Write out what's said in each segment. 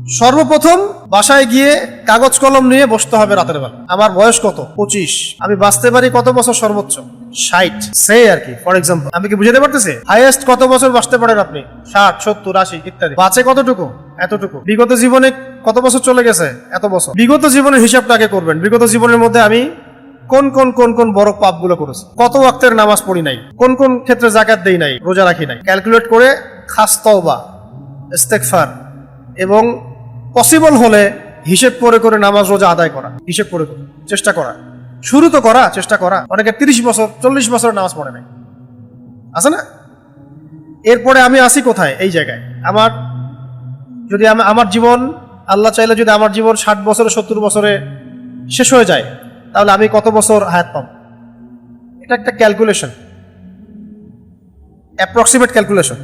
সর্বপ্রথম বাসায় গিয়ে কাগজ কলম নিয়ে বসতে হবে রাতের বেলা। আমার বয়স কত? 25। আমি বাঁচতে পারি কত বছর সর্বোচ্চ? 60। সে আর কি, ফর এক্সাম্পল। আমি কি বুঝাতে পারতেছি? হাইয়েস্ট কত বছর বাঁচতে পারেন আপনি? 60, 70, 80 ইত্যাদি। বাঁচে কতটুকু? এতটুকু। বিগত জীবনে কত বছর চলে গেছে? এত বছর। বিগত জীবনের হিসাবটা আগে করবেন। বিগত জীবনের মধ্যে আমি কোন কোন কোন কোন বড় পাপগুলো করেছি, কত ওয়াক্তের নামাজ পড়ি নাই, কোন কোন ক্ষেত্রে যাকাত দেই নাই, রোজা রাখি নাই, ক্যালকুলেট করে খাস তওবা, ইস্তেগফার এবং পসিবল হলে হিসেব করে করে নামাজ রোজা আদায় করা, হিসেব করে করে চেষ্টা করা। শুরু তো করা, চেষ্টা করা। অনেকে 30 বছর 40 বছর নামাজ পড়ে নাই, আছে না? এরপরে আমি আসি কোথায়? এই জায়গায় আমার যদি আমার জীবন, আল্লাহ চাইলে যদি আমার জীবন 60 বছরে 70 বছরে শেষ হয়ে যায়, তাহলে আমি কত বছর হায়াত পাব? এটা একটা ক্যালকুলেশন, অ্যাপ্রক্সিমেট ক্যালকুলেশন।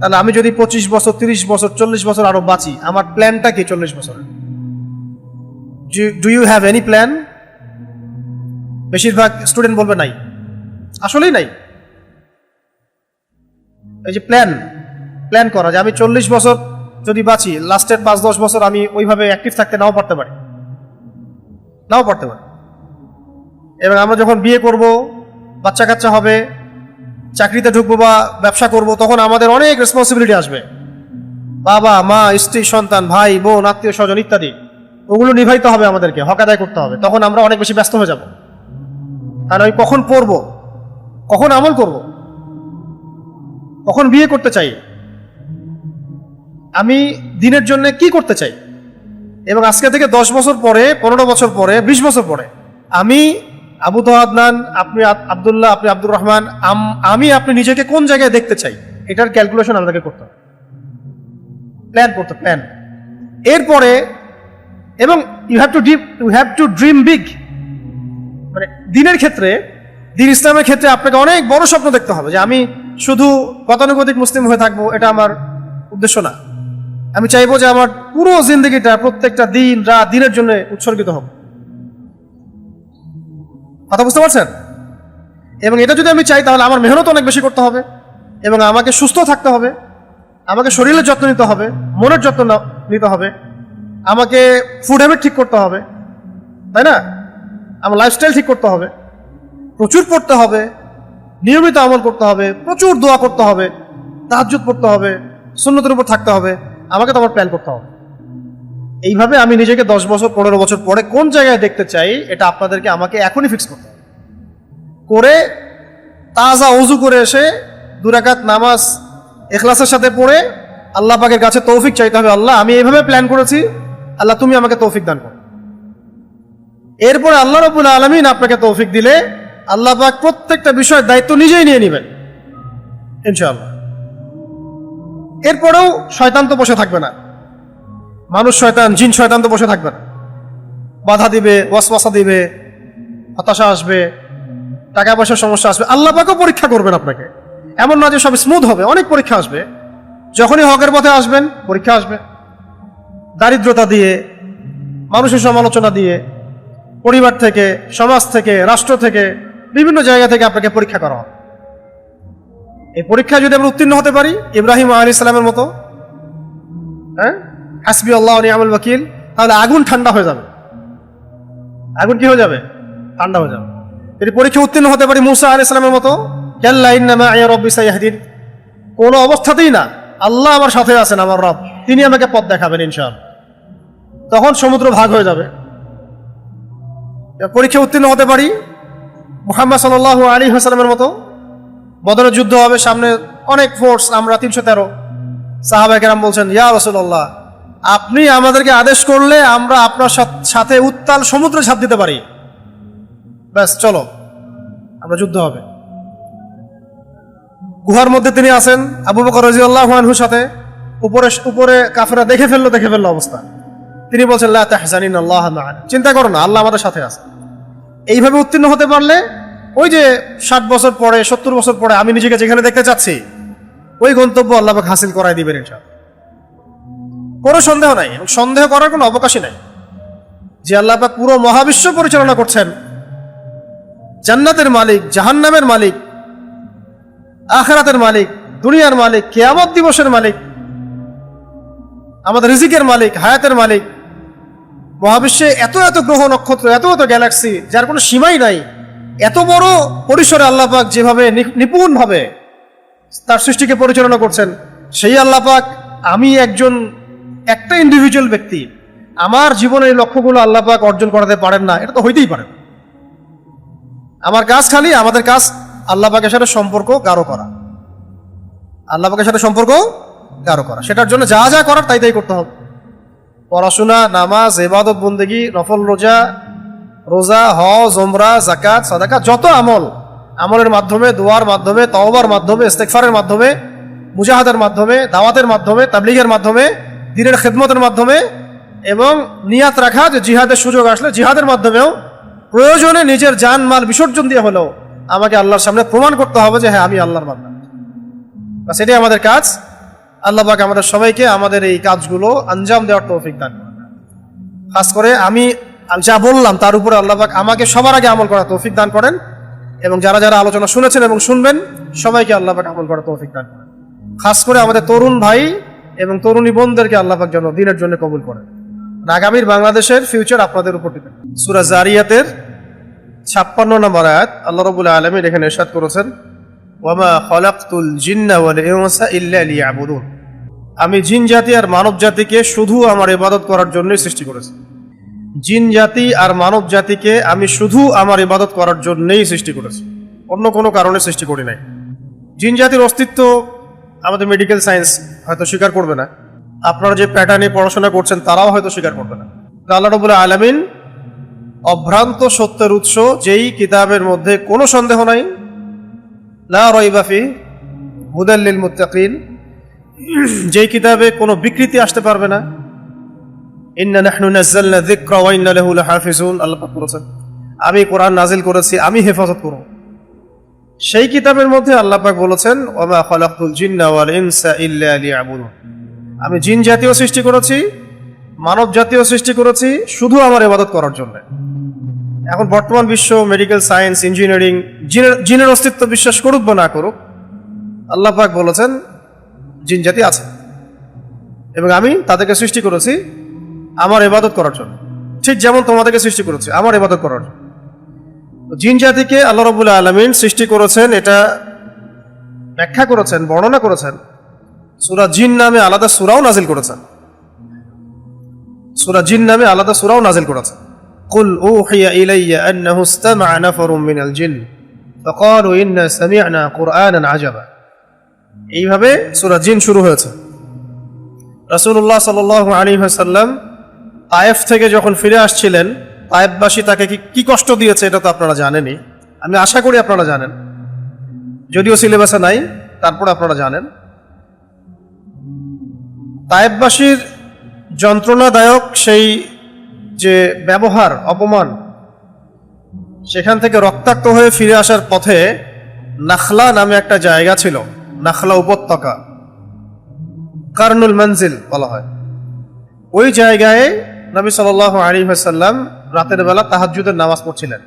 তাহলে আমি যদি 25 বছর 30 বছর 40 বছর আরো বাঁচি, আমার প্ল্যানটা কি 40 বছরের? Do you have any plan? বেশিরভাগ স্টুডেন্ট বলবে নাই, আসলেই নাই। এই যে প্ল্যান করা যে আমি 40 বছর যদি বাঁচি, লাস্টের 5-10 বছর আমি ওইভাবে অ্যাক্টিভ থাকতে নাও পারতে পারি। এবং আমরা যখন বিয়ে করব, বাচ্চা কাচ্চা হবে, চাকরিতে ঢুকবো বা ব্যবসা করব, তখন আমাদের অনেক রেসপন্সিবিলিটি আসবে। বাবা মা, স্ত্রী, সন্তান, ভাই বোন, আত্মীয় স্বজন ইত্যাদি, ওগুলো নিভাইতে হবে আমাদেরকে, হক আদায় করতে হবে। তখন আমরা অনেক বেশি ব্যস্ত হয়ে যাব। আর আমি কখন পড়বো, কখন আমল করব, কখন বিয়ে করতে চাই, আমি দিনের জন্য কি করতে চাই, এবং আজকে থেকে 10 বছর পরে, 15 বছর পরে, 20 বছর পরে আমি আবু তোহা আদনান, আপনি আব্দুল্লাহ, আপনি আব্দুর রহমান, আপনি নিজেকে কোন জায়গায় দেখতে চাই, এটার ক্যালকুলেশন আমাদেরকে করতে হবে, প্ল্যান। এরপরে এবং you have to dream big. মানে দিনের ক্ষেত্রে, দিন ইসলামের ক্ষেত্রে আপনাকে অনেক বড় স্বপ্ন দেখতে হবে যে আমি শুধু গতানুগতিক মুসলিম হয়ে থাকবো, এটা আমার উদ্দেশ্য না। আমি চাইবো যে আমার পুরো জিন্দগিটা, প্রত্যেকটা দিন রাত দিনের জন্য উৎসর্গিত হোক। কথা বুঝতে পারছেন? এবং এটা যদি আমি চাই, তাহলে আমার মেহনত অনেক বেশি করতে হবে, এবং আমাকে সুস্থ থাকতে হবে, আমাকে শরীরের যত্ন নিতে হবে, মনের যত্ন নিতে হবে, আমাকে ফুড হ্যাবিট ঠিক করতে হবে, তাই না? আমার লাইফস্টাইল ঠিক করতে হবে, প্রচুর পড়তে হবে, নিয়মিত আমল করতে হবে, প্রচুর দোয়া করতে হবে, তাহাজ্জুদ পড়তে হবে, সুন্নতের উপর থাকতে হবে। আমাকে তো আমার প্ল্যান করতে হবে। এইভাবে আমি নিজেকে 10 বছর 15 বছর পরে কোন জায়গায় দেখতে চাই, এটা আপনাদেরকে আমাকে এখনই ফিক্স করতে হবে। করে তাজা ওযু করে এসে 2 রাকাত নামাজ ইখলাসের সাথে পড়ে আল্লাহ পাকের কাছে তৌফিক চাইতে হবে। আল্লাহ, আমি এইভাবে প্ল্যান করেছি, আল্লাহ তুমি আমাকে তৌফিক দান করো। এরপরে আল্লাহ রাব্বুল আলামিন আপনাকে তৌফিক দিলে আল্লাহ পাক প্রত্যেকটা বিষয়ের দায়িত্ব নিজেই নিয়ে নেবেন ইনশাআল্লাহ। এরপরেও শয়তান তো বসে থাকবে না, মানুষ শয়তান, জিন শয়তান তো বসে থাকবে না। বাধা দিবে, ওয়াসওয়াসা দিবে, হতাশা আসবে, টাকা পয়সার সমস্যা আসবে। আল্লাহ পাকও পরীক্ষা করবেন আপনাকে। এমন না যে সব স্মুথ হবে, অনেক পরীক্ষা আসবে। যখনই হকের পথে আসবেন, পরীক্ষা আসবে। দারিদ্রতা দিয়ে, মানুষের সমালোচনা দিয়ে, পরিবার থেকে, সমাজ থেকে, রাষ্ট্র থেকে, বিভিন্ন জায়গা থেকে আপনাকে পরীক্ষা করা হবে। এই পরীক্ষায় যদি আমরা উত্তীর্ণ হতে পারি ইব্রাহিম আলাইহিস সালামের মতো, হাসবি আল্লাহ ওয়া নি'মাল ওয়াকিল, তাহলে আগুন ঠান্ডা হয়ে যাবে। আগুন কি হয়ে যাবে? ঠান্ডা হয়ে যাবে। যদি পরীক্ষা উত্তীর্ণ হতে পারি মুসা আলাইহিস সালামের মতো, কাল্লা ইন্না মা'ইয়া রাব্বি সায়াহদিন, কোনো অবস্থাতেই না, আল্লাহ আমার সাথে আছেন, আমার রব, তিনি আমাকে পথ দেখাবেন ইনশাআল্লাহ। তখন সমুদ্র ভাগ হয়ে যাবে। পরীক্ষা উত্তীর্ণ হতে পারি মুহাম্মদ সাল্লাল্লাহু আলাইহি ওয়াসাল্লামের মতো, বদরের যুদ্ধ হবে, সামনে অনেক ফোর্স, আমরা 313। সাহাবায়ে কেরাম বলছেন, ইয়া রাসূলুল্লাহ, আপনি আমাদেরকে আদেশ করলে আমরা আপনার সাথে উত্তাল সমুদ্রে ঝাঁপ দিতে পারি, ব্যাস চলো, আমরা যুদ্ধ হবে। গুহার মধ্যে তিনি আছেন আবু বকর রাদিয়াল্লাহু আনহুর সাথে, উপরে কাফেররা দেখে ফেললো অবস্থা। তিনি বলছেন, লা তাহজানিন আল্লাহ মা'ানা, চিন্তা করো না, আল্লাহ আমাদের সাথে আছে। এইভাবে উত্তীর্ণ হতে পারলে ওই যে 60 বছর পরে, 70 বছর পরে আমি নিজেকে যেখানে দেখতে চাচ্ছি, ওই গন্তব্য আল্লাহ পাক হাসিল করাই দিবেন ইনশাআল্লাহ। কোনো সন্দেহ নাই, এবং সন্দেহ করার কোনো অবকাশই নাই যে আল্লাহ পাক পুরো মহাবিশ্ব পরিচালনা করছেন, জান্নাতের মালিক, জাহান্নামের মালিক, আখিরাতের মালিক, দুনিয়ার মালিক, কিয়ামত দিবসের মালিক। আমাদের রিজিকের মালিক, হায়াতের মালিক, মহাবিশ্বে এত এত গ্রহ নক্ষত্র, এত এত গ্যালাক্সি, যার কোনো সীমাই নাই, এত বড় পরিসরে আল্লাহ পাক যেভাবে নিপুণভাবে তার সৃষ্টিকে পরিচালনা করছেন, সেই আল্লাহ পাক আমি একটা ইন্ডিভিজুয়াল ব্যক্তি, আমার জীবনের এই লক্ষ্যগুলো আল্লাহ পাক অর্জন করাতে পারেন না, এটা তো হইতেই পারে। আমার কাজ খালি, আমাদের কাজ আল্লাহ পাকের সাথে সম্পর্ক গাঢ় করা, আল্লাহ পাকের সাথে সম্পর্ক গাঢ় করা। সেটার জন্য যা যা করার তাই তাই করতে হবে। পড়াশোনা, নামাজ, ইবাদত, বন্দেগী, নফল রোজা, হজ, ওমরা, যাকাত, সাদাকা, যত আমলের মাধ্যমে, দোয়ার মাধ্যমে, তওবার মাধ্যমে, ইস্তেগফারের মাধ্যমে, মুজাহাদার মাধ্যমে, দাওয়াতের মাধ্যমে, তাবলীগের মাধ্যমে, দ্বীনের খেদমতের মাধ্যমে, এবং নিয়াত রাখা যে জিহাদের সুযোগ আসলে জিহাদের মাধ্যমেও প্রয়োজনে নিজের জান মাল বিসর্জন দিয়ে হলেও আমাকে আল্লাহর সামনে প্রমাণ করতে হবে যে হ্যাঁ আমি আল্লাহর বান্দা। বাস এটাই আমাদের কাজ। আল্লাহ পাক আমাদের সবাইকে আমাদের এই কাজগুলো আঞ্জাম দেওয়ার তৌফিক দান করেন। খাস করে আমি যা বললাম তার উপরে আল্লাহ পাক আমাকে সবার আগে আমল করার তৌফিক দান করেন, এবং যারা যারা আলোচনা শুনেছেন এবং শুনবেন সবাইকে আল্লাহ পাক আমল করার তৌফিক দান করেন। খাস করে আমাদের তরুণ ভাই এবং তরুণী বোনদেরকে আল্লাহ পাক যেন দ্বীনের জন্য কবুল করেন। আগামীর বাংলাদেশের ফিউচার আপনাদের উপর ডিপেন্ড। সূরা জারিয়াতের 56 নম্বর আয়াত আল্লাহ রাব্বুল আলামিন এখানে ইরশাদ করেছেন, ওয়ামা খালাকতুল জিন্না ওয়াল ইনসা ইল্লা লিয়াবুদুন। আমি জিন জাতি আর মানব জাতিকে শুধু আমার ইবাদত করার জন্যই সৃষ্টি করেছি। জিন জাতি আর মানব জাতিকে আমি শুধু আমার ইবাদত করার জন্যই সৃষ্টি করেছি, অন্য কোনো কারণে সৃষ্টি করি নাই। জিন জাতির অস্তিত্ব আমাদের মেডিকেল সায়েন্স হয়তো স্বীকার করবে না, আপনারা যে প্যাটার্নে পড়াশোনা করছেন তারাও হয়তো স্বীকার করবে না। আল্লাহ রাব্বুল আলামিন অভ্রান্ত সত্যের উৎস, যেই কিতাবের মধ্যে কোনো সন্দেহ নাই, লা রাইবা ফি হুদাল লিল মুত্তাকিন, যেই কিতাবে কোনো বিকৃতি আসতে পারবে না। ইন্না নাহনু নাযালনা যিকরা ওয়া ইন্না লাহু লাহাফিজুন, আল্লাহ পাক বলেছেন আমি কোরআন নাজিল করেছি, আমি হেফাজত করব। সেই কিতাবের মধ্যে আল্লাহ পাক বলেছেন, ওয়ামা খালাকতুল জিন্না ওয়াল ইনসা ইল্লা লিয়াবুদুন। আমি জিন জাতীয় সৃষ্টি করেছি, মানব জাতীয় সৃষ্টি করেছি শুধু আমার ইবাদত করার জন্য। এখন বর্তমান বিশ্ব, মেডিকেল সায়েন্স, ইঞ্জিনিয়ারিং, জিনের অস্তিত্ব বিশ্বাস করুক বা না করুক, আল্লাহ পাক বলেছেন জিন জাতি আছে এবং আমি তাদেরকে সৃষ্টি করেছি আমার ইবাদত করার জন্য, ঠিক যেমন তোমাদেরকে সৃষ্টি করেছি আমার ইবাদত করার জন্য। জিন জাতিকে আল্লাহ রাব্বুল আলামিন সৃষ্টি করেছেন, এটা ব্যাখ্যা করেছেন, বর্ণনা করেছেন। সূরা জিন নামে আলাদা সূরাও নাজিল করেছেন, সূরা জিন নামে আলাদা সূরাও নাজিল করেছেন। কুল উহিয়া ইলাইয়া আন্নাহু ইসতামা'a নাফারুম মিনাল জিন ফাকালু ইন্না সামি'না কুরআনান আজাবা। এইভাবে সূরা জিন শুরু হয়েছে। রাসূলুল্লাহ সাল্লাল্লাহু আলাইহি ওয়াসাল্লাম তায়েফ থেকে যখন ফিরে আসছিলেন, তায়েফবাসী তাকে কি কষ্ট দিয়েছে এটা তো আপনারা জানেনই, আমি আশা করি আপনারা জানেন, যদিও সিলেবাসে নাই তারপর আপনারা জানেন। তায়েফবাসীর যন্ত্রণাদায়ক সেই যে ব্যবহার, অপমান, সেখান থেকে রক্তাক্ত হয়ে ফিরে আসার পথে নাখলা নামে একটা জায়গা ছিল, নাখলা উপত্যকা, কারনুল মঞ্জিল বলা হয়। ওই জায়গায় নবী সাল্লাল্লাহু আলাইহি ওয়াসাল্লাম রাতের বেলা তাহাজ্জুদের নামাজ পড়ছিলেন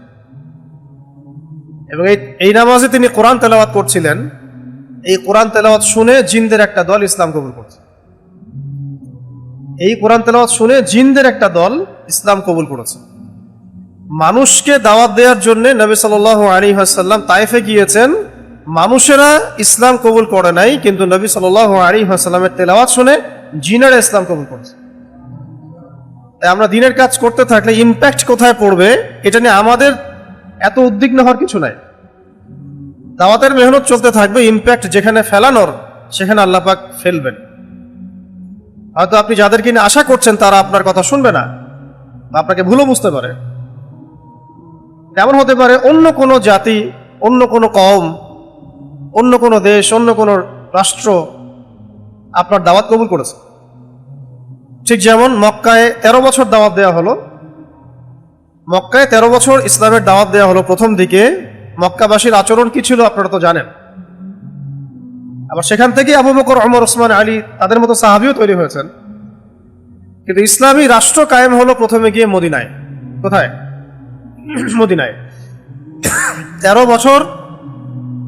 এবং এই নামাজে তিনি কোরআন তেলাওয়াত করছিলেন। এই কোরআন তেলাওয়াত শুনে জিনদের একটা দল ইসলাম কবুল করছে। এই কোরআন তেলাওয়াত শুনে জিনদের একটা দল ইসলাম কবুল করেছে। মানুষকে দাওয়াত দেওয়ার জন্য নবী সাল্লাল্লাহু আলাইহি ওয়াসাল্লাম তায়েফে গিয়েছেন, মানুষেরা ইসলাম কবুল করে নাই, কিন্তু নবী সাল্লাল্লাহু আলাইহি ওয়াসাল্লামের তেলাওয়াত শুনে জিনেরা ইসলাম কবুল করেছে। তাই আমরা দ্বীনের কাজ করতে থাকলে ইম্প্যাক্ট কোথায় পড়বে এটা নিয়ে আমাদের এত উদ্বিগ্ন হওয়ার কিছু নাই। দাওয়াতের মেহনত চলতে থাকবে, ইম্প্যাক্ট যেখানে ফেলানোর সেখানে আল্লাহ পাক ফেলবেন। হয়তো আপনি যাদেরকে নিয়ে আশা করছেন তারা আপনার কথা শুনবে না বা আপনাকে ভুলও বুঝতে পারে। এমন হতে পারে অন্য কোনো জাতি, অন্য কোনো কওম, অন্য কোনো দেশ, অন্য কোনো রাষ্ট্র আপনার দাওয়াত কবুল করেছে। ঠিক যেমন মক্কায় 13 বছর দাওয়াত দেওয়া হলো, মক্কায় 13 বছর ইসলামের দাওয়াত দেওয়া হলো। প্রথম দিকে মক্কাবাসীর আচরণ কি ছিল আপনারা তো জানেন। আবার সেখান থেকে আবু বকর, ওমর, ওসমান, আলী তাদের মতো সাহাবীও তৈরি হয়েছেন। কিন্তু ইসলামী রাষ্ট্র কায়েম হলো প্রথমে গিয়ে মদিনায়। কোথায়? মদিনায়।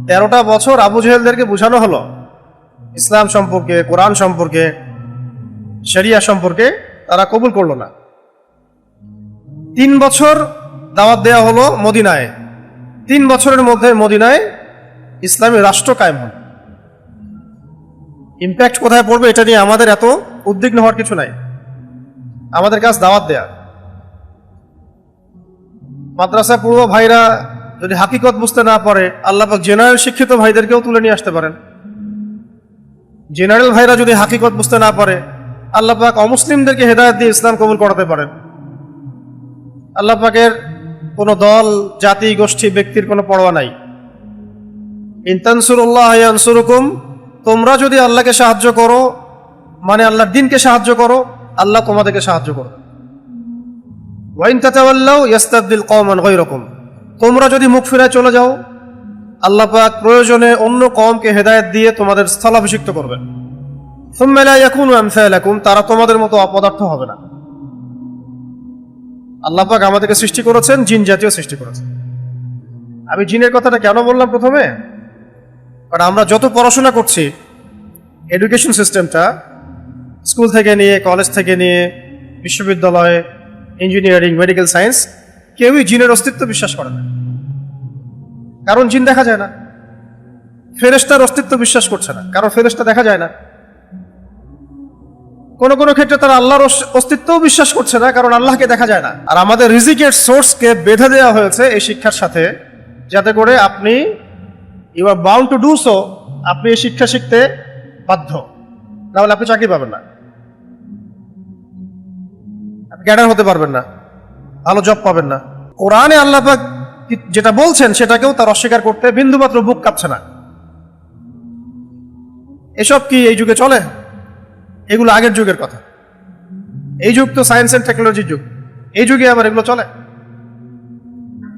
13টা বছর আবু জেহেলদেরকে বোঝানো হলো ইসলাম সম্পর্কে, কোরআন সম্পর্কে, শরিয়া সম্পর্কে তারা কবুল করলো না। 3 বছর দাওয়াত দেওয়া হলো মদিনায়। 3 বছরের মধ্যে মদিনায় ইসলামী রাষ্ট্র কায়েম হল। ইম্প্যাক্ট কোথায় পড়বে এটা নিয়ে আমাদের এত উদ্বিগ্ন হওয়ার কিছু নাই। আমাদের কাজ দাওয়াত দেয়া। মাদ্রাসা পূর্ব ভাইরা যদি হাকিকত বুঝতে না পারে, আল্লাহ পাক জেনারেল শিক্ষিত ভাইদেরকেও তুলে নিয়ে আসতে পারেন। জেনারেল ভাইরা যদি হাকিকত বুঝতে না পারে, আল্লাহ পাক অমুসলিমদেরকে হেদায়েত দিয়ে ইসলাম কবুল করাতে পারেন। আল্লাহ পাকের কোনো দল, জাতি, গোষ্ঠী, ব্যক্তির কোনো পরোয়া নাই। ইন তানসুরুল্লাহ ইয়ানসুরুকুম, তোমরা যদি আল্লাহকে সাহায্য করো, মানে আল্লাহর দ্বীনকে সাহায্য করো, আল্লাহ তোমাদেরকে সাহায্য করবে। ওয়া ইন তাতাওয়াল্লাউ ইস্তাবদিল কওমান গায়রাকুম, তোমরা যদি মুখ ফিরে চলে যাও, আল্লাহ পাক প্রয়োজনে অন্য কওমকে হেদায়েত দিয়ে তোমাদের স্থলাভিষিক্ত করবেন। সুম্মা লা ইয়াকুনু আমসালাকুম, তারা তোমাদের মতো অপদার্থ হবে না। আল্লাহ পাক আমাদেরকে সৃষ্টি করেছেন, জিন জাতীয় সৃষ্টি করেছেন। আমি জিনের কথাটা কেন বললাম প্রথমে? কারণ আমরা যত পড়াশোনা করছি, এডুকেশন সিস্টেমটা স্কুল থেকে নিয়ে, কলেজ থেকে নিয়ে, বিশ্ববিদ্যালয়ে, ইঞ্জিনিয়ারিং, মেডিকেল সায়েন্স, কেউই জিনের অস্তিত্ব বিশ্বাস করে না। কারণ জিন দেখা যায় না। ফেরেশতার অস্তিত্ব বিশ্বাস করছে না, কারণ ফেরেশতা দেখা যায় না। কোনো কোনো ক্ষেত্রে তারা আল্লাহর অস্তিত্বও বিশ্বাস করছে না, কারণ আল্লাহকে দেখা যায় না। আর আমাদের রিজিকের সোর্সকে বেঁধে দেওয়া হয়েছে এই শিক্ষার সাথে, যাতে করে আপনি you are bound to do so, আপনি এই শিক্ষা শিখতে বাধ্য, না হলে আপনি চাকরি পাবেন না, আপনি ক্যাডার হতে পারবেন না, ভালো জব পাবেন না। কোরআনে আল্লাহ পাক যেটা বলছেন সেটাকেও তার অস্বীকার করতে বিন্দুমাত্র বুক কাঁপছে না। এসব কি এই যুগে চলে? এগুলো আগের যুগের কথা। এই যুগ তো সায়েন্স এন্ড টেকনোলজির যুগ, এই যুগে আবার এগুলো চলে।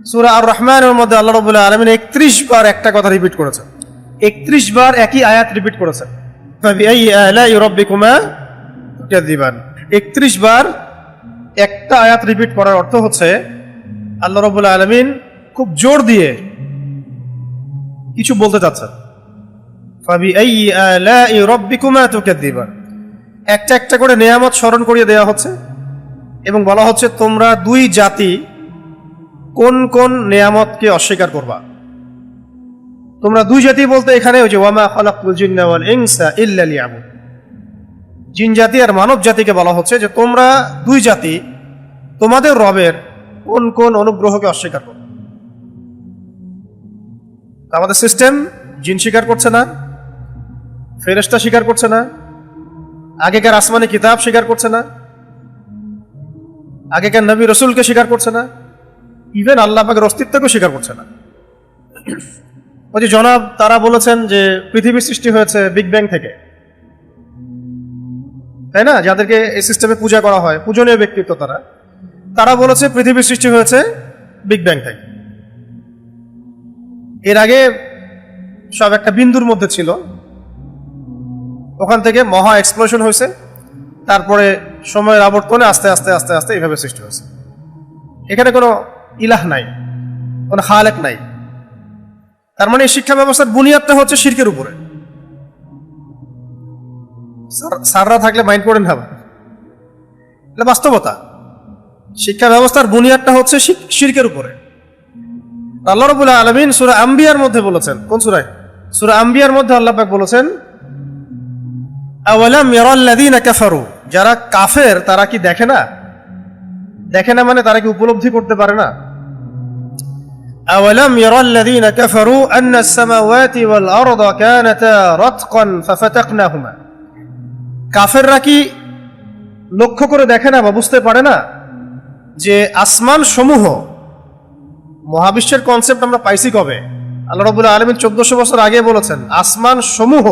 সূরা আর রহমানের মধ্যে আল্লাহ রাব্বুল আলামিন 31 বার একটা কথা রিপিট করেছেন। 31 বার একই আয়াত রিপিট করেছেন, ফাবিআইয়ি আলাই রাব্বিকুমা তুকাযিবান। 31 বার একটা আয়াত রিপিট করার অর্থ হচ্ছে আল্লাহ রাব্বুল আলামিন খুব জোর দিয়ে কিছু বলতে চাচ্ছেন। ফাবিআইয়ি আলাই রাব্বিকুমা তুকাযিবান, একটা একটা করে নেয়ামত স্মরণ করিয়ে দেওয়া হচ্ছে এবং বলা হচ্ছে তোমরা দুই জাতি কোন কোন নেয়ামতকে অস্বীকার করবা। তোমরা দুই জাতি বলতে এখানে ওই যে ওয়ামা খালাকতুল জিন্না ওয়াল ইনসা ইল্লা লিয়াবুদ, জিন জাতি আর মানব জাতিকে বলা হচ্ছে যে তোমরা দুই জাতি তোমাদের রবের কোন কোন অনুগ্রহকে অস্বীকার করো। আমাদের সিস্টেম জিন স্বীকার করছে না, ফেরেশতা স্বীকার করছে না, আগেকার আসমানি কিতাব স্বীকার করছে না, আগেকার নবী রসুলকে স্বীকার করছে না, ইভেন আল্লাহ পাকের অস্তিত্বকে স্বীকার করছে না। ওই যে জনাব তারা বলেছেন যে পৃথিবীর সৃষ্টি হয়েছে বিগ ব্যাং থেকে, তাই না? যাদেরকে এই সিস্টেমে পূজা করা হয়, পূজনীয় ব্যক্তিত্ব তারা বলেছে পৃথিবীর সৃষ্টি হয়েছে বিগ ব্যাং থেকে। এর আগে সব একটা বিন্দুর মধ্যে ছিল, ওখান থেকে মহা এক্সপ্লোশন হয়েছে, তারপরে সময়ের আবর্তনে আস্তে আস্তে আস্তে আস্তে এইভাবে সৃষ্টি হয়েছে। এখানে কোনো ইলাহ নাই, কোনো খালেক নাই। তার মানে এই শিক্ষা ব্যবস্থার বুনিয়াদটা হচ্ছে শিরকের উপরে। স্যাররা থাকলে মাইন্ড করেন না, এটা বাস্তবতা। শিক্ষা ব্যবস্থার বুনিয়াদটা হচ্ছে শিরকের উপরে। আল্লাহ রাব্বুল আলামিন সূরা আম্বিয়ার মধ্যে বলেছেন, কোন সূরায়? সূরা আম্বিয়ার মধ্যে আল্লাহ পাক বলেছেন আওয়ালাম ইয়ারাল্লাযীনা কাফারু, যারা কাফের তারা কি দেখে না? দেখে না মানে তারা কি উপলব্ধি করতে পারে না? আওয়ালাম ইয়ারাল্লাযীনা কাফারু আন্নাস সামাওয়াতি ওয়াল আরদা কানাতা রাতকান ফাফাতাকনাহুমা, কাফেররা কি লক্ষ্য করে দেখে না বা বুঝতে পারে না যে আসমান সমূহ, মহাবিশ্বের কনসেপ্ট আমরা পাইছি কবে? আল্লাহ রাব্বুল আলামিন 1400 বছর আগে বলেছেন আসমান সমূহ,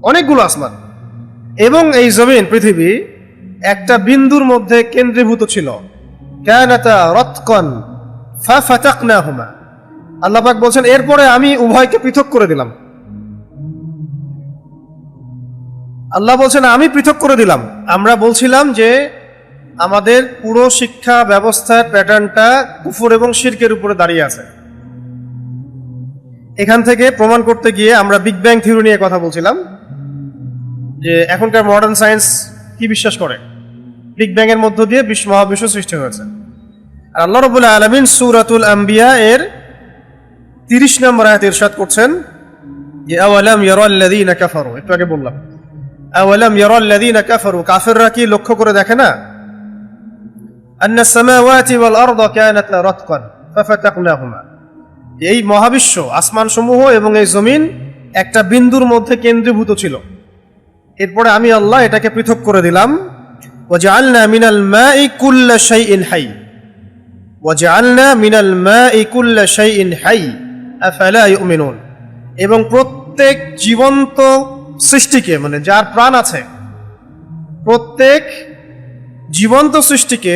অনেকগুলো আসমান এবং এই জমিন পৃথিবী একটা বিন্দুর মধ্যে কেন্দ্রীভূত ছিল। কানাতা রাতকান ফাফাতাকনাহুমা, আল্লাহ পাক বলছেন এরপরে আমি উভয়কে পৃথক করে দিলাম। আল্লাহ বলছেন আমি পৃথক করে দিলাম। আমরা বলছিলাম যে আমাদের পুরো শিক্ষা ব্যবস্থার প্যাটার্নটা কুফর এবং শিরকের উপরে দাঁড়িয়ে আছে। এখান থেকে প্রমাণ করতে গিয়ে আমরা বিগ ব্যাং থিওরি নিয়ে কথা বলছিলাম, যে এখনকার মডার্ন সায়েন্স কি বিশ্বাস করে? বিগ ব্যাং এর মধ্য দিয়ে মহাবিশ্ব সৃষ্টি হয়েছে। আর আল্লাহ রাব্বুল আলামিন সূরাতুল আম্বিয়া এর 30 নম্বর আয়াতে ইরশাদ করছেন যে আওয়ালাম ইয়ারাল্লাযীনা কাফারু, একটু আগে বললাম, আওয়ালাম ইয়ারাল্লাযীনা কাফারু, কাফিররা কি লক্ষ্য করে দেখে না? আন্নাস সামাওয়াতি ওয়াল আরদা কানাত রাতকান ফাফাতাকনাহুমা, এই মহাবিশ্ব, আসমান সমূহ এবং এই জমিন একটা বিন্দুর মধ্যে কেন্দ্রীভূত ছিল, এরপরে আমি আল্লাহ এটাকে পৃথক করে দিলাম। ওয়াজআলনা মিনাল মাই কুল্লা শাইইন হাই, ওয়াজআলনা মিনাল মাই কুল্লা শাইইন হাই আফালা ইউমিনুন, এবং প্রত্যেক জীবন্ত সৃষ্টিকে, মানে যার প্রাণ আছে, প্রত্যেক জীবন্ত সৃষ্টিকে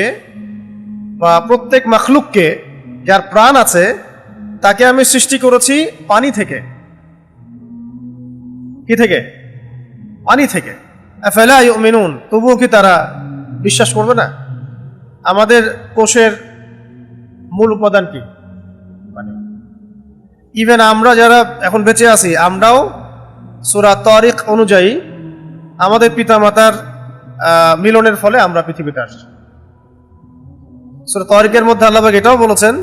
বা প্রত্যেক মাখলুককে যার প্রাণ আছে তাকে আমি সৃষ্টি করেছি পানি থেকে। কি থেকে? পানি থেকে। আফালা ইউমিনুন, তবুও কি তারা বিশ্বাস করবে না? আমাদের কোষের মূল উপাদান কি? পানি। ইভেন আমরা যারা এখন বেঁচে আছি, আমরাও সূরা তারিক অনুযায়ী আমাদের পিতামাতার মিলনের ফলে আমরা পৃথিবীতে আসছি। সূরা তারিকের মধ্যে আল্লাহ পাক এটাও বলেছেন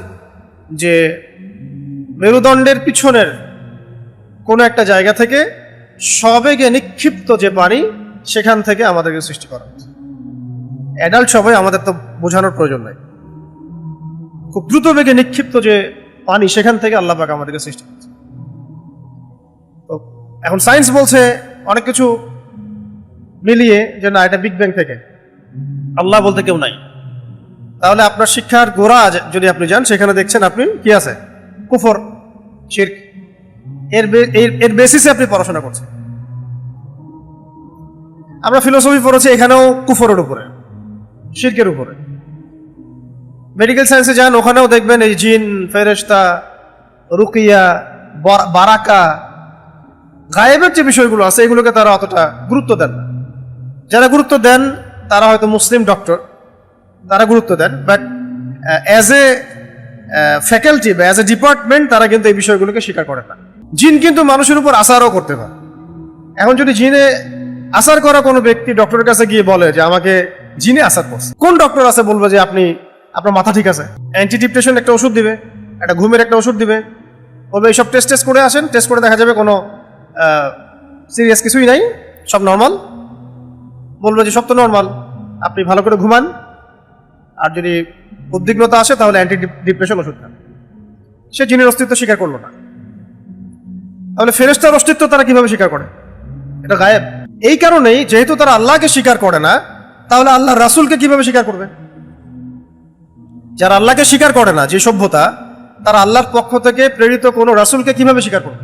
যে মেরুদণ্ডের পিছনের কোনো একটা জায়গা থেকে সবেগে নিক্ষিপ্ত যে পানি, সেখান থেকে আমাদেরকে সৃষ্টি করা হয়েছে। অ্যাডাল্ট সবাই, আমাদের তো বোঝানোর প্রয়োজন নাই, খুব দ্রুত বেগে নিক্ষিপ্ত যে পানি, সেখান থেকে আল্লাহ পাক আমাদেরকে সৃষ্টি করেছে। তো এখন সায়েন্স বলছে অনেক কিছু মিলিয়ে যে না, এটা বিগ ব্যাং থেকে, আল্লাহ বলতে কেউ নাই। তাহলে আপনার শিক্ষার গোড়া যদি আপনি যান, সেখানে দেখছেন আপনি কি আছে? কুফর, শিরক, এর বেসিসে আপনি পড়াশোনা করছেন। আমরা ফিলোসফি পড়েছি, এখানেও কুফরের উপরে, শিরকের উপরে। মেডিকেল সায়েন্সে যান, ওখানেও দেখবেন এই জিন, ফেরেশতা, রুকিয়া, বারাকা, গায়েবের যে বিষয়গুলো আছে, এগুলোকে তারা অতটা গুরুত্ব দেন না। যারা গুরুত্ব দেন তারা হয়তো মুসলিম ডক্টর, তারা গুরুত্ব দেন, বাট অ্যাজ এ ফ্যাকাল্টি বা অ্যাজ এ ডিপার্টমেন্ট তারা কিন্তু এই বিষয়গুলোকে স্বীকার করে না। জিন কিন্তু মানুষের উপর আসারও করতে পারে। এখন যদি জিনে আসার করা কোনো ব্যক্তি ডক্টরের কাছে গিয়ে বলে যে আমাকে জিনে আসার করছে, কোন ডক্টর আছে বলবে যে আপনার মাথা ঠিক আছে? অ্যান্টি ডিপ্রেশন একটা ওষুধ দিবে, একটা ঘুমের একটা ওষুধ দিবে, বলবে এইসব টেস্ট করে আসেন, টেস্ট করে দেখা যাবে কোনো সিরিয়াস কিছুই নাই, সব নর্মাল। বলবে যে সব তো নর্মাল, আপনি ভালো করে ঘুমান, আর যদি উদ্বিগ্নতা আসে তাহলে অ্যান্টি ডিপ্রেশন ওষুধ খান। সে জিনের অস্তিত্ব স্বীকার করলো না। তাহলে ফেরেশতার অস্তিত্ব তারা কিভাবে স্বীকার করে? এটা গায়েব। এই কারণেই, যেহেতু তারা আল্লাহকে স্বীকার করে না, তাহলে আল্লাহ রাসূলকে কিভাবে স্বীকার করবে? যারা আল্লাহকে স্বীকার করে না, যে সভ্যতা, তারা আল্লাহর পক্ষ থেকে প্রেরিত কোনো রাসূলকে কিভাবে স্বীকার করবে?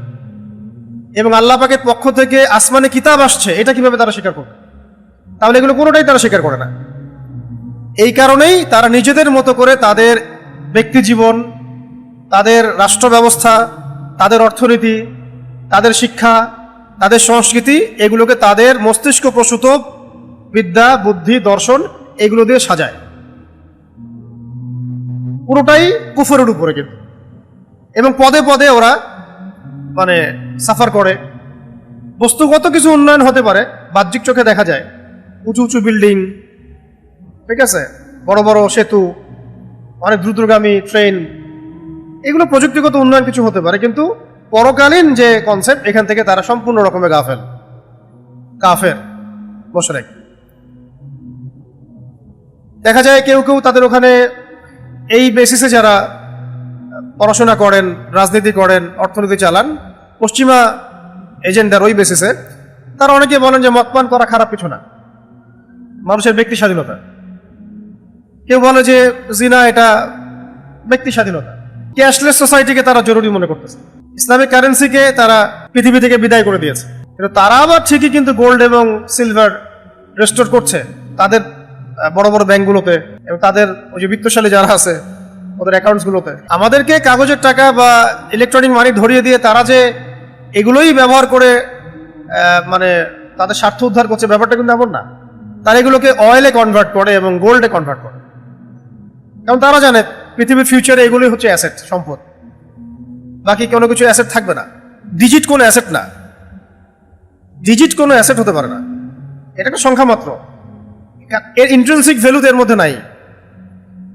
এবং আল্লাহ পাকের পক্ষ থেকে আসমানে কিতাব আসছে, এটা কিভাবে তারা স্বীকার করবে? তাহলে এগুলো কোনোটাই তারা স্বীকার করে না। এই কারণেই তারা নিজেদের মতো করে তাদের ব্যক্তি জীবন, তাদের রাষ্ট্র ব্যবস্থা, তাদের অর্থনীতি, তাদের শিক্ষা, তাদের সংস্কৃতি, এগুলোকে তাদের মস্তিষ্ক প্রসূত বিদ্যা, বুদ্ধি, দর্শন, এগুলো দিয়ে সাজায়। পুরোটাই কুফরের উপরে কিন্তু। এবং পদে পদে ওরা সাফার করে। বস্তুগত কিছু উন্নয়ন হতে পারে, বাহ্যিক চোখে দেখা যায়, উঁচু উঁচু বিল্ডিং, ঠিক আছে, বড় বড় সেতু, অনেক দ্রুতগামী ট্রেন, এগুলো প্রযুক্তিগত উন্নয়ন কিছু হতে পারে, কিন্তু পরকালীন যে কনসেপ্ট, এখান থেকে তারা সম্পূর্ণ রকমের কাফের, মুশরিক। দেখা যায় কেউ কেউ তাদের ওখানে এই বেসিসে যারা পড়াশোনা করেন, রাজনীতি করেন, অর্থনীতি চালান, পশ্চিমা এজেন্ডার ওই বেসিসে, তারা অনেকে বলেন যে মদপান করা খারাপ কিছু না, মানুষের ব্যক্তি স্বাধীনতা। কেউ বলে যে জিনা এটা ব্যক্তি স্বাধীনতা। ক্যাশলেস সোসাইটিকে তারা জরুরি মনে করতেছে, ইসলামিক কারেন্সিকে তারা পৃথিবী থেকে বিদায় করে দিয়েছে। কিন্তু তারা আবার ঠিকই কিন্তু গোল্ড এবং সিলভার রেস্টোর করছে তাদের বড় বড় ব্যাংকগুলোতে, এবং তাদের ওই যে বিত্তশালী যারা আছে ওদের অ্যাকাউন্টসগুলোতে। আমাদেরকে কাগজের টাকা বা ইলেকট্রনিক মানি ধরিয়ে দিয়ে তারা যে এগুলোই ব্যবহার করে তাদের স্বার্থ উদ্ধার করছে, ব্যাপারটা কিন্তু এমন না। তারা এগুলোকে অয়েলে কনভার্ট করে এবং গোল্ডে কনভার্ট করে, কারণ তারা জানে পৃথিবীর ফিউচারে এগুলোই হচ্ছে অ্যাসেট, সম্পদ, বাকি কোনো কিছু অ্যাসেট থাকবে না। ডিজিট কোনো অ্যাসেট না, ডিজিট কোনো অ্যাসেট হতে পারে না, এটা একটা সংখ্যা মাত্র। এর ইন্ট্রিনসিক ভ্যালু এর মধ্যে নাই,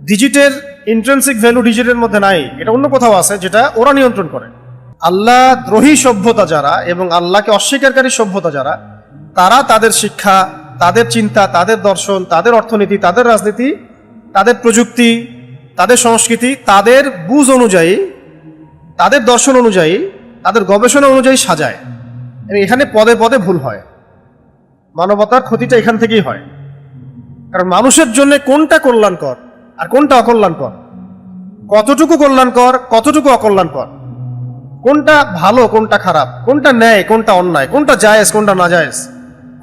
ডিজিটের ইন্ট্রিনসিক ভ্যালু ডিজিটের মধ্যে নাই, এটা অন্য কোথাও আছে যেটা ওরা নিয়ন্ত্রণ করে। আল্লাহ দ্রোহী সভ্যতা যারা এবং আল্লাহকে অস্বীকারী সভ্যতা যারা, তারা তাদের শিক্ষা, তাদের চিন্তা, তাদের দর্শন, তাদের অর্থনীতি, তাদের রাজনীতি, তাদের প্রযুক্তি, তাদের সংস্কৃতি, তাদের বুঝ অনুযায়ী, তাদের দর্শন অনুযায়ী, তাদের গবেষণা অনুযায়ী সাজায়। এবং এখানে পদে পদে ভুল হয়, মানবতার ক্ষতিটা এখান থেকেই হয়। কারণ মানুষের জন্য কোনটা কল্যাণকর আর কোনটা অকল্যাণকর, কতটুকু কল্যাণকর কতটুকু অকল্যাণকর, কোনটা ভালো কোনটা খারাপ, কোনটা ন্যায় কোনটা অন্যায়, কোনটা জায়েজ কোনটা না জায়েজ,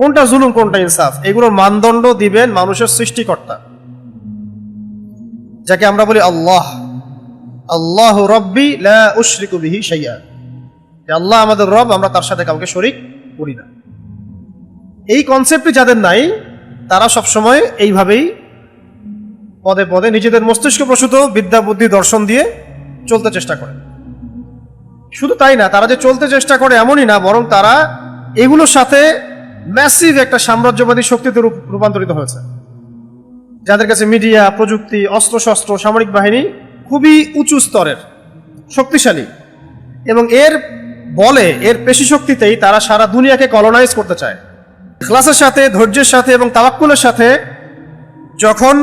কোনটা জুলুম কোনটা ইনসাফ, এগুলোর মানদণ্ড দিবেন মানুষের সৃষ্টিকর্তা, যাকে আমরা বলি আল্লাহ। আল্লাহ রব্বি লা উশরিকু বিহি শাইআ, আল্লাহ আমাদের রব, আমরা তার সাথে কাউকে শরীক করি না। এই কনসেপ্টই যাদের নাই, তারা সবসময় এইভাবেই পদে পদে নিজেদের মস্তিষ্ক প্রসূত বিদ্যা বুদ্ধি দর্শন দিয়ে চলতে চেষ্টা করে। শুধু তাই না, তারা যে চলতে চেষ্টা করে এমনই না, বরং তারা এগুলোর সাথে ম্যাসিভ একটা সাম্রাজ্যবাদী শক্তিতে রূপান্তরিত হয়েছে, যাদের কাছে মিডিয়া, প্রযুক্তি, অস্ত্রশস্ত্র, সামরিক বাহিনী খুবই উঁচু স্তরের, শক্তিশালী, এবং এর বলে, এর পেশি শক্তিতেই তারা সারা দুনিয়াকে কলোনাইজ করতে চায়। ইখলাসের সাথে, ধৈর্যের সাথে এবং তাওয়াক্কুলের সাথে যখন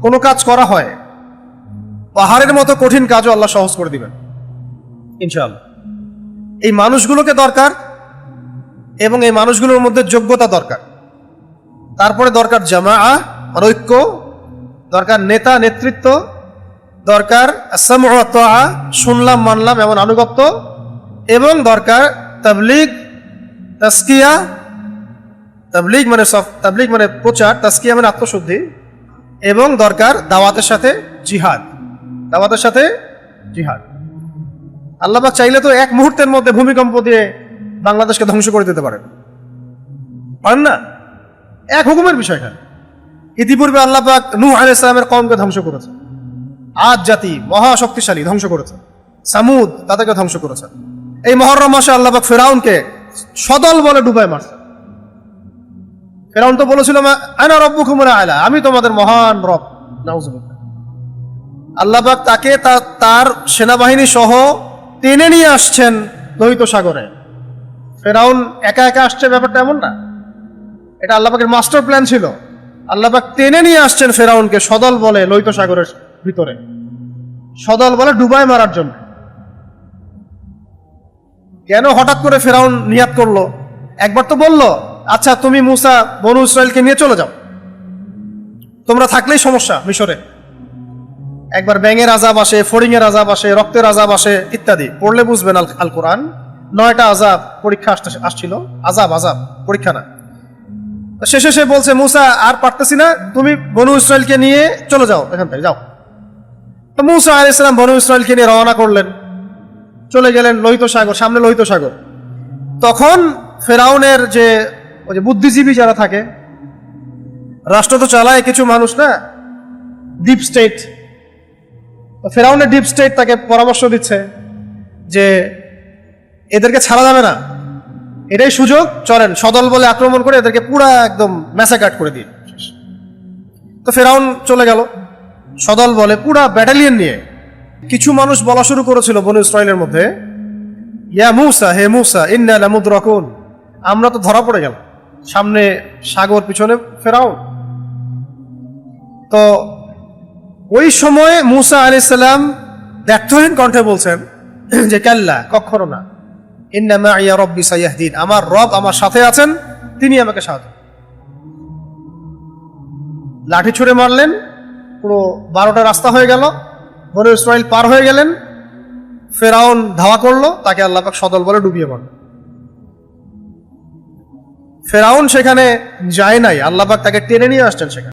কোনো কাজ করা হয়, পাহাড়ের মতো কঠিন কাজও আল্লাহ সহজ করে দিবেন ইনশাআল্লাহ। এই মানুষগুলোকে দরকার, এবং এই মানুষগুলোর মধ্যে যোগ্যতা দরকার। তারপরে দরকার জামাআ, ঐক্য, দরকার নেতা নেতৃত্ব, দরকার সামউ ওয়া তাআ, শুনলাম মানলাম এমন আনুগত্য, এবং দরকার তাবলীগ, তাসকিয়া। তাবলীগ মানে প্রচার, তাসকিয়া মানে আত্মশুদ্ধি, এবং দরকার দাওয়াতের সাথে জিহাদ, দাওয়াতের সাথে জিহাদ। আল্লাহ পাক চাইলে তো এক মুহূর্তের মধ্যে ভূমিকম্প দিয়ে বাংলাদেশকে ধ্বংস করে দিতে পারেন না? এক হুকুমের বিষয়টা। ইতিপূর্বে আল্লাহ পাক নূহ আলাইহিস সালামের কওমকে ধ্বংস করেছে, আদ জাতি মহা শক্তিশালী ধ্বংস করেছে, সামুদ তাদেরকে ধ্বংস করেছে। এই মুহররম মাসে আল্লাহ পাক ফিরআউনকে সদল বলে ডুবায় মারছে। ফিরআউন তো বলেছিল আনা রাব্বুকুমুল আ'লা, আমি তোমাদের মহান রব। নাউযুবিল্লাহ। আল্লাহ পাক তাকে তার সেনাবাহিনী সহ টেনে নিয়ে আসছেন লোহিত সাগরে। ফিরআউন একা একা আসছে, ব্যাপারটা এমন না, এটা আল্লাহ পাকের মাস্টার প্ল্যান ছিল। আল্লাহ পাক টেনে নিয়ে আসছেন ফিরআউনকে সদল বলে লোহিত সাগরের ভিতরে, সদল বলে ডুবায় মারার জন্য। কেন হঠাৎ করে ফিরআউন নিয়াত করলো? একবার তো বলল, আচ্ছা তুমি মুসা বনু ইসরাইলকে নিয়ে চলে যাও, তোমরা থাকলেই সমস্যা মিশরে। একবার ব্যাঙের আযাব আসে, ফড়িংয়ের আযাব আসে, রক্তের আযাব আসে ইত্যাদি, পড়লে বুঝবেন আল কোরআন। 9টা আযাব পরীক্ষা আসছিল, আযাব পরীক্ষা না। শেষে সে বলছে, মুসা আর পারতেছি না, তুমি বনু ইসরাইলকে নিয়ে চলে যাও, এখান থেকে যাও। তো মুসা আলাইহিস সালাম বনু ইসরাইলকে নিয়ে রওনা করলেন, চলে গেলেন লোহিত সাগর, সামনে লোহিত সাগর। তখন ফেরাউনের যে বুদ্ধিজীবী যারা থাকে, রাষ্ট্র তো চালায় কিছু মানুষ না, ডিপ স্টেট। ফেরাউনের ডিপ স্টেট তাকে পরামর্শ দিচ্ছে যে এদেরকে ছাড়া যাবে না, এটাই সুযোগ, চলেন সদল বলে আক্রমণ করে এদেরকে পুরা একদম ম্যাসাকাট করে দিয়ে। তো ফেরাউন চলে গেল সদল বলে পুরা ব্যাটালিয়ন নিয়ে। কিছু মানুষ বলা শুরু করেছিল বনু ইসরাইলের মধ্যে, ইয়া মূসা, হে মূসা, ইন্না লামুদরাকুন, আমরা তো ধরা পড়ে গেলাম, সামনে সাগর পিছনে ফেরাউন। তো ওই সময় মূসা আলাইহিস সালাম ব্যর্থহীন কণ্ঠে বলছেন যে কাল্লা, কখনো না, ইন্না মাইয়া রাব্বি সায়াহদিন, আমার রব আমার সাথে আছেন, তিনি আমাকে সাহায্য। লাঠি ছুঁড়ে মারলেন, পুরো 12টা রাস্তা হয়ে গেল, বনু ইসরাইল পার হয়ে গেলেন। ফেরাউন ধাওয়া করলো, তাকে আল্লাহ পাক সদল বলে ডুবিয়ে মারল। ফেরাউন সেখানে যায় নাই, আল্লাহ পাক তাকে টেনে নিয়ে আসছেন সেখানে।